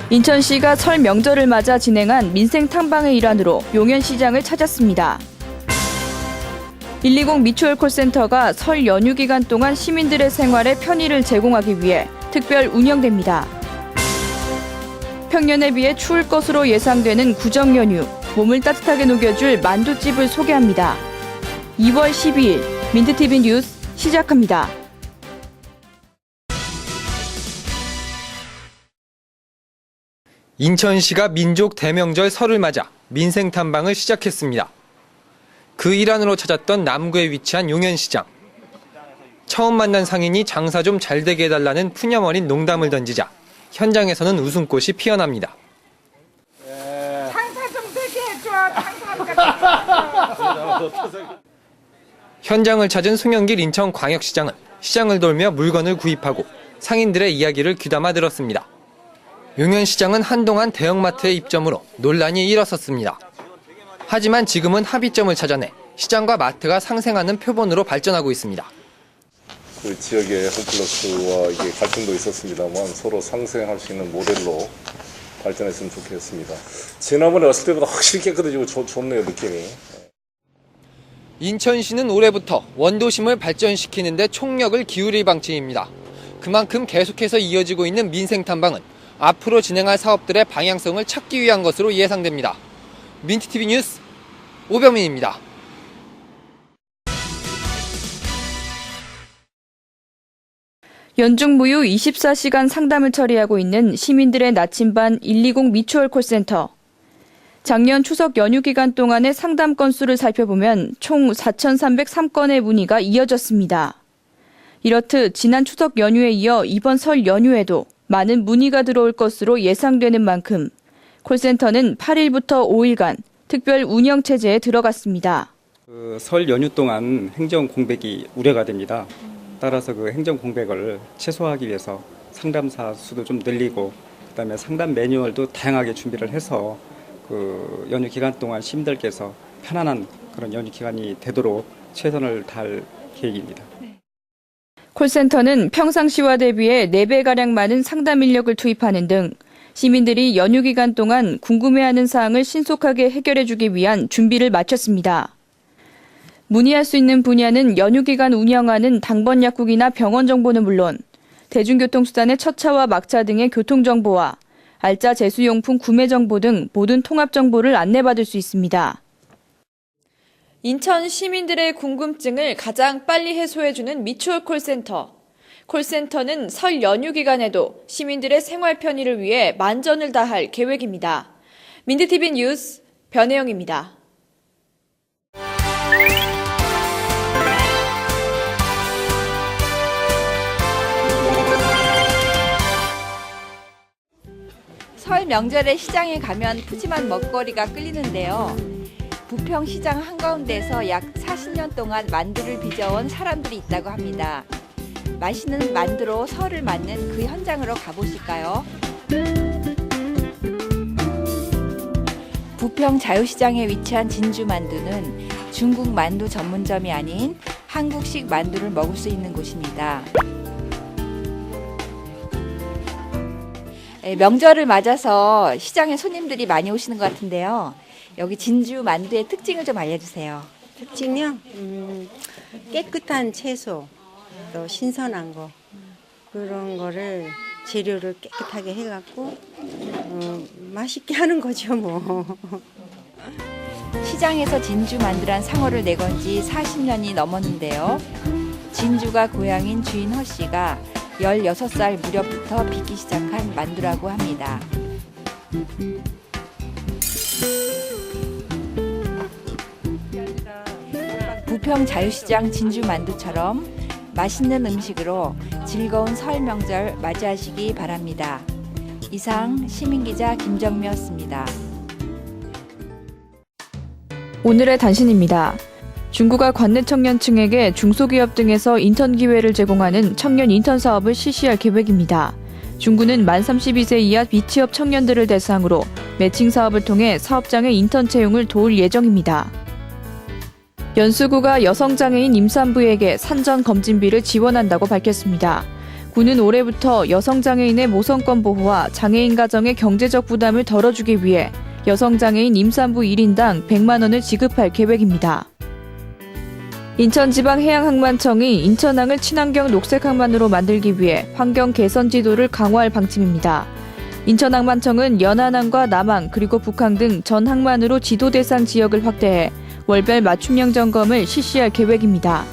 인천시가 설 명절을 맞아 진행한 민생 탐방의 일환으로 용현시장을 찾았습니다. 120 미추홀 콜센터가 설 연휴 기간 동안 시민들의 생활에 편의를 제공하기 위해 특별 운영됩니다. 평년에 비해 추울 것으로 예상되는 구정 연휴, 몸을 따뜻하게 녹여줄 만두집을 소개합니다. 2월 12일 민트TV 뉴스 시작합니다. 인천시가 민족 대명절 설을 맞아 민생 탐방을 시작했습니다. 그 일환으로 찾았던 남구에 위치한 용현시장. 처음 만난 상인이 장사 좀 잘 되게 해달라는 푸념 어린 농담을 던지자 현장에서는 웃음꽃이 피어납니다. 장사 좀 되게 해줘. 현장을 찾은 송영길 인천광역시장은 시장을 돌며 물건을 구입하고 상인들의 이야기를 귀담아 들었습니다. 용현시장은 한동안 대형마트의 입점으로 논란이 일었었습니다. 하지만 지금은 합의점을 찾아내 시장과 마트가 상생하는 표본으로 발전하고 있습니다. 그 지역의 홈플러스와 이게 갈등도 있었습니다만 서로 상생할 수 있는 모델로 발전했으면 좋겠습니다. 지난번에 왔을 때보다 확실히 깨끗해지고 좋네요, 느낌이. 인천시는 올해부터 원도심을 발전시키는 데 총력을 기울일 방침입니다. 그만큼 계속해서 이어지고 있는 민생 탐방은 앞으로 진행할 사업들의 방향성을 찾기 위한 것으로 예상됩니다. 민트TV 뉴스 오병민입니다. 연중 무휴 24시간 상담을 처리하고 있는 시민들의 나침반 120 미추홀 콜센터. 작년 추석 연휴 기간 동안의 상담 건수를 살펴보면 총 4,303건의 문의가 이어졌습니다. 이렇듯 지난 추석 연휴에 이어 이번 설 연휴에도 많은 문의가 들어올 것으로 예상되는 만큼 콜센터는 8일부터 5일간 특별 운영 체제에 들어갔습니다. 설 연휴 동안 행정 공백이 우려가 됩니다. 따라서 그 행정 공백을 최소화하기 위해서 상담사 수도 좀 늘리고 그다음에 상담 매뉴얼도 다양하게 준비를 해서 그 연휴 기간 동안 시민들께서 편안한 그런 연휴 기간이 되도록 최선을 다할 계획입니다. 콜센터는 평상시와 대비해 4배가량 많은 상담 인력을 투입하는 등 시민들이 연휴 기간 동안 궁금해하는 사항을 신속하게 해결해주기 위한 준비를 마쳤습니다. 문의할 수 있는 분야는 연휴 기간 운영하는 당번 약국이나 병원 정보는 물론 대중교통수단의 첫차와 막차 등의 교통정보와 알짜 제수용품 구매 정보 등 모든 통합 정보를 안내받을 수 있습니다. 인천 시민들의 궁금증을 가장 빨리 해소해주는 미추홀 콜센터. 콜센터는 설 연휴 기간에도 시민들의 생활 편의를 위해 만전을 다할 계획입니다. 민트TV 뉴스 변혜영입니다. 설 명절에 시장에 가면 푸짐한 먹거리가 끌리는데요. 부평시장 한가운데서 약 40년 동안 만두를 빚어온 사람들이 있다고 합니다. 맛있는 만두로 설을 맞는 그 현장으로 가보실까요? 부평 자유시장에 위치한 진주만두는 중국 만두 전문점이 아닌 한국식 만두를 먹을 수 있는 곳입니다. 명절을 맞아서 시장에 손님들이 많이 오시는 것 같은데요. 여기 진주 만두의 특징을 좀 알려주세요. 특징이요? 깨끗한 채소, 또 신선한 거 그런 거를 재료를 깨끗하게 해갖고 맛있게 하는 거죠 뭐. 시장에서 진주 만두란 상호를 내건 지 40년이 넘었는데요. 진주가 고향인 주인 허 씨가 16살 무렵부터 빚기 시작한 만두라고 합니다. 부평 자유시장 진주만두처럼 맛있는 음식으로 즐거운 설 명절 맞이하시기 바랍니다. 이상 시민기자 김정미였습니다. 오늘의 단신입니다. 중구가 관내 청년층에게 중소기업 등에서 인턴 기회를 제공하는 청년 인턴 사업을 실시할 계획입니다. 중구는 만 32세 이하 미취업 청년들을 대상으로 매칭 사업을 통해 사업장의 인턴 채용을 도울 예정입니다. 연수구가 여성장애인 임산부에게 산전 검진비를 지원한다고 밝혔습니다. 군은 올해부터 여성장애인의 모성권 보호와 장애인 가정의 경제적 부담을 덜어주기 위해 여성장애인 임산부 1인당 100만 원을 지급할 계획입니다. 인천지방해양항만청이 인천항을 친환경 녹색항만으로 만들기 위해 환경 개선 지도를 강화할 방침입니다. 인천항만청은 연안항과 남항 그리고 북항 등 전 항만으로 지도 대상 지역을 확대해 월별 맞춤형 점검을 실시할 계획입니다.